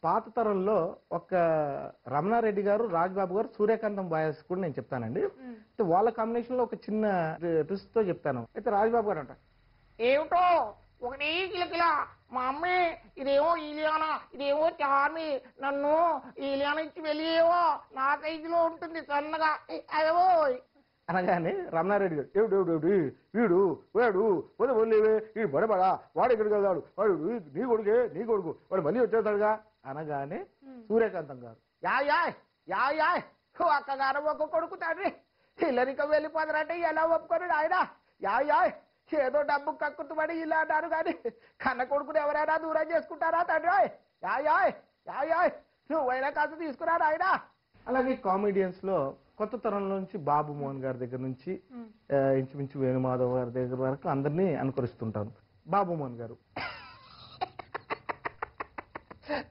పాత తరంలో ఒక రమణారెడ్డి గారు, రాజ్బాబు గారు, సూర్యకాంతం బాయస్ కూడా నేను చెప్తానండి. అయితే వాళ్ళ కాంబినేషన్ లో ఒక చిన్న ట్విస్ట్ తో చెప్తాను. అయితే రాజ్బాబు గారు అంట, ఏమిటో ఒకటి కిలకిల మా అమ్మే ఇదేమో ఈలియానా, ఇదేమో చార్మి, నన్ను ఈలియానా ఇచ్చి వెళ్ళేవో నా సైజులో ఉంటుంది సన్నగా అదేవో అనగానే రమణారెడ్డి గారు, ఏమిటి వీడు వాడు వదిలేవే ఈ బడబడా వాడు ఎక్కడికి వెళ్తాడు, వాడు నీ కొడుకు వాడు మళ్ళీ వచ్చేస్తాడుగా అనగానే సూర్యకాంతం గారు, యాయ్ అక్కగారు ఒక కొడుకు తండ్రి ఇల్లరిక వెళ్ళిపోతారంటే ఎలా ఒప్పుకోరు ఆయన యాయ్ ఏదో డబ్బు కక్కుతుబడి ఇలా అన్నారు కానీ కన్న కొడుకుని ఎవరైనా దూరం చేసుకుంటారా తండ్రి యాయ్ నువ్వైనా కాస్త తీసుకురా ఆయన. అలాగే కామెడియన్స్ లో కొత్త తరంలో నుంచి బాబు మోహన్ గారి దగ్గర నుంచి ఇంచుమించు వేణుమాధవ్ గారి దగ్గర వరకు అందరినీ అనుకరిస్తుంటాను. బాబు మోహన్ గారు,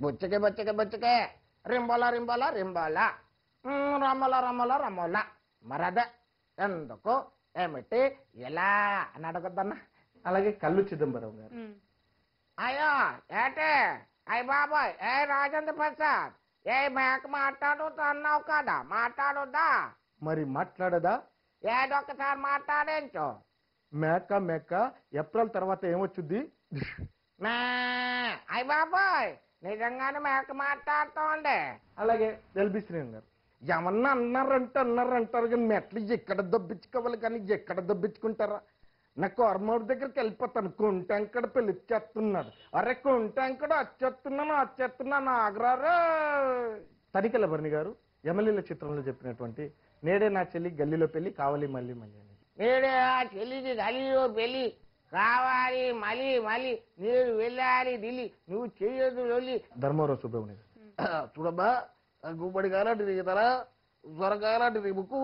బుచ్చకే రింబోలా రమ్మల మరద ఎందుకు ఏమిటి ఎలా అని అడగద్దన్నా. అలాగే కల్లు చిదంబరం గారు, అయ్యో ఏటే అయ్య బాబాయ్ రాజేంద్ర ప్రసాద్ మేక మాట్లాడుతా అన్నావు కదా మాట్లాడుద్దా మరి మాట్లాడదా ఏదొక్కసారి మాట్లాడేంచు. మేక ఏప్రిల్ తర్వాత ఏమొచ్చుద్ది? అయ్య బాబాయ్ నిజంగానే మేక మాట్లాడుతోంది. అలాగే ఎల్బి శ్రీను గారు, ఏమన్నా అన్నారంటారు కానీ మెట్లు ఎక్కడ దబ్బించుకోవాలి కానీ ఎక్కడ దబ్బించుకుంటారా? నాకు అర్మోడి దగ్గరికి వెళ్ళిపోతాను. కుంటంకడ పిలిచేస్తున్నాడు. అరే కుంటంకడ వచ్చేస్తున్నాను ఆగ్రారు. తనికెళ్ళ భరణి గారు ఎమ్మెల్యేల చిత్రంలో చెప్పినటువంటి నేడే నా చెల్లి గల్లీలో పెళ్లి కావాలి మళ్ళీ అని. నేడే ఆ చెల్లికి గల్లీలో పెళ్లి కావాలి మళ్ళీ నేను వెళ్ళాలి ఢిల్లీ నువ్వు చెయ్యదు వెళ్ళి. ధర్మవరం సుబ్రహ్మణ్యం చూడమ్మా గుమ్మడి కాలాంటిది ఇతరా జ్వరకాలాంటిది ముక్కు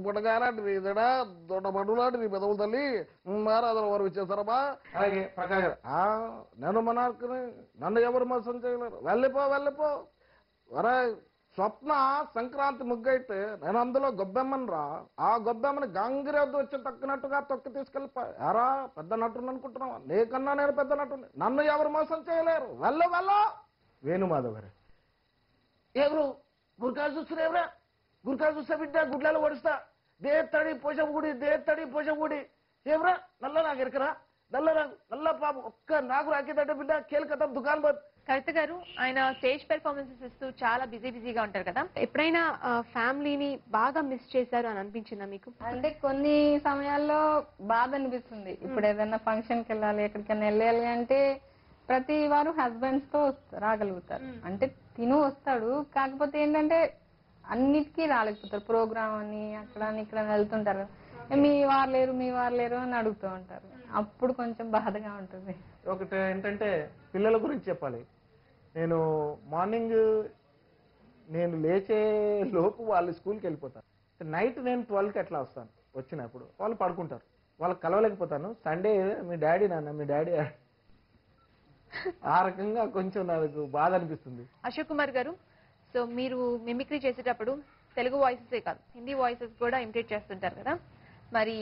బుడగాలాంటిది ఇదడా దొడ్డ బండు లాంటిది పెదవులు తల్లి మారాధన వారు ఇచ్చేస్తారమ్మా. అలాగే ప్రకాష్ నేను మనార్కుని నన్ను ఎవరు మోసం చేయలేరు. వెళ్ళిపో వరే స్వప్న సంక్రాంతి ముగ్గైతే నేను అందులో గొబ్బెమ్మని రా ఆ గొబ్బెమ్మని గంగిరెద్దు వచ్చి తక్కినట్టుగా తొక్కి తీసుకెళ్ళిపో. ఎరా పెద్ద నటుని అనుకుంటున్నావా? నీకన్నా నేను పెద్ద నటుని. నన్ను ఎవరు మోసం చేయలేరు. వెళ్ళు. వేణుమాధవ్ గారు, ఎవరు గురికాలు చూస్తున్నా ఎవరా గురికాలు చూస్తా బిడ్డ గుడ్లలో ఓడిస్తా దేత్తడి పోషం గుడి ఏమరా నల్ల నాకు ఎరకరా నల్ల పాపం ఒక్క నాకు రాకేదంటే బిడ్డ కేల్కతా దుకాణం బంద్. కవిత గారు ఆయన స్టేజ్ పెర్ఫార్మెన్సెస్ ఇస్తూ చాలా బిజీగా ఉంటారు కదా, ఎప్పుడైనా ఫ్యామిలీని బాగా మిస్ చేశారు అని అనిపించిందా మీకు? అంటే కొన్ని సమయాల్లో బాధ అనిపిస్తుంది. ఇప్పుడు ఏదైనా ఫంక్షన్కి వెళ్ళాలి ఎక్కడికైనా వెళ్ళాలి అంటే ప్రతి వారు హస్బెండ్స్ తో రాగలుగుతారు. అంటే తిను వస్తాడు, కాకపోతే ఏంటంటే అన్నిటికీ రాలేకపోతారు. ప్రోగ్రామ్ అని అక్కడ ఇక్కడ వెళ్తుంటారు. మీ వారు లేరు అని అడుగుతూ ఉంటారు. అప్పుడు కొంచెం బాధగా ఉంటుంది. ఒకటి ఏంటంటే పిల్లల గురించి చెప్పాలి. నేను మార్నింగ్ నేను లేచే లోపు వాళ్ళు స్కూల్కి వెళ్ళిపోతారు. నైట్ నేను 12కి ఎట్లా వస్తాను. వచ్చినప్పుడు వాళ్ళు పడుకుంటారు. వాళ్ళకి కలవలేకపోతాను. సండే మీ డాడీ ఆ రకంగా కొంచెం నాకు బాధ అనిపిస్తుంది. అశోక్ కుమార్ గారు, సో మీరు మిమిక్రీ చేసేటప్పుడు తెలుగు వాయిసెసే కాదు హిందీ వాయిసెస్ కూడా ఇమిటేట్ చేస్తుంటారు కదా, మరి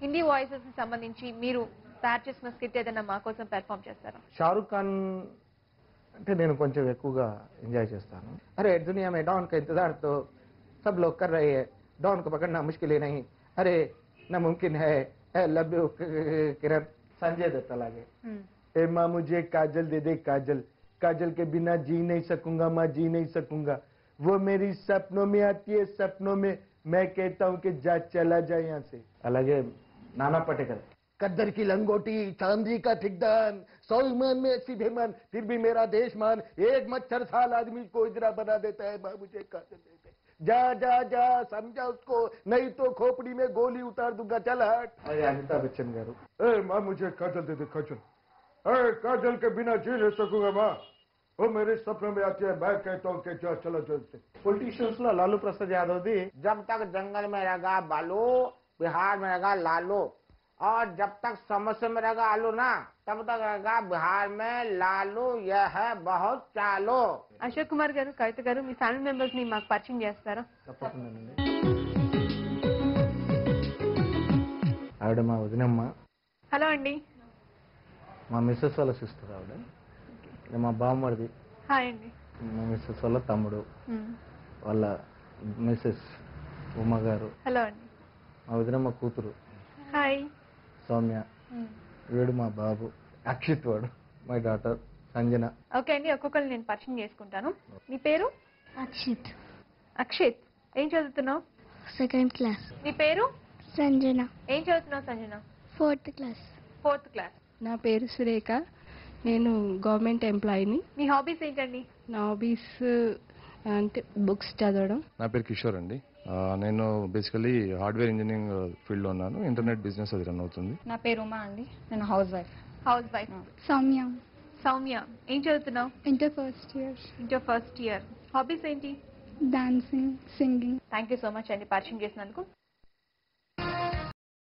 హిందీ వాయిసెస్ కి సంబంధించి మీరు తయారు చేసిన స్కిట్ ఏదైనా మా కోసం పెర్ఫార్మ్ చేస్తారా? షారుఖ్ ఖాన్ అంటే నేను కొంచెం ఎక్కువగా ఎంజాయ్ చేస్తాను. అరే దునియా మే డॉन का इंतजार तो सब लोग कर रहे हैं, डॉन को पकड़ना मुश्किल ही नहीं, अरे नामुमकिन है, लव यू किरण. संजय दत्त అలాగే ए माँ मुझे काजल दे दे काजल के बिना जी नहीं सकूंगा, माँ जी नहीं सकूंगा, वो मेरी सपनों में आती है, सपनों में मैं कहता हूँ कि जा चला जा यहाँ से. అలాగే नाना पाटेकर कद्दर की लंगोटी चांदी का ठिकदान 100 ईमान में 80 बेईमान फिर भी मेरा देश मान, एक मच्छर साल आदमी को इजरा बना देता है, माँ मुझे काजल दे दे, जा समझा उसको नहीं तो खोपड़ी में गोली उतार दूंगा, चल हट. అలాగే అమితాబ్ బచ్చన్ గారు ए माँ मुझे काजल दे दे काजल के बिना जी नहीं सकूंगा माँ, वो मेरे सपने में आती है, मैं कहता हूँ कि जा चला जल्द से. పొలిటీషియన్స్ లో లాలూ ప్రసాద్ యాదవ్ ది जब तक जंगल में रहेगा बालू बिहार में रहेगा लालू, और जब तक समोसे में रहेगा आलू ना तब तक रहेगा बिहार में लालू, यह है बहुत चालू. అశోక్ కుమార్ గారు, కవిత గారు, మీ ఫ్యామిలీ మెంబర్స్ ని మాకు పరిచయం చేస్తారా? తప్పకుండానండి. ఆవిడ మా వదినమ్మ, హలో అండి. మా మిస్సెస్ వాళ్ళ సిస్టర్ ఆవిడ, మా బామ్మడిది. హాయ్ అండి. మా మిస్సెస్ వాళ్ళ తమ్ముడు, వాళ్ళ మిస్సెస్ ఉమ్మ గారు, హలో అండి. మా వదినమ్మ కూతురు హాయ్. సౌమ్య, వీడు మా బాబు అక్షిత్, వాడు మై డాటర్ సంజన. ఓకే అండి, ఒక్కొక్కరిని నేను పరిచయం చేసుకుంటాను. నీ పేరు? అక్షిత్, అక్షిత్. ఏం చదువుతున్నావు? Second class. నీ పేరు? సంజన, ఏం చదువుతున్నావు Sanjana? Fourth class. 4th class. నా పేరు సురేఖ, నేను గవర్నమెంట్ ఎంప్లాయీని. మీ హాబీస్ ఏంటండి? నా హాబీస్ అంటే బుక్స్ చదవడం. నా పేరు కిషోర్ అండి. నేను బేసికలీ హార్డ్వేర్ ఇంజనీరింగ్ ఫీల్డ్లో ఉన్నాను. ఇంటర్నెట్ బిజినెస్ అది రన్ అవుతుంది. నా పేరు ఉమా అండి, నేను housewife. Housewife. Soumya, Soumya, ఏం చదువుతున్నావు? Inter first year. Inter first year. Hobbies ఏంటి? Dancing, singing. Thank you so much అండి పరిచయం చేసినందుకు.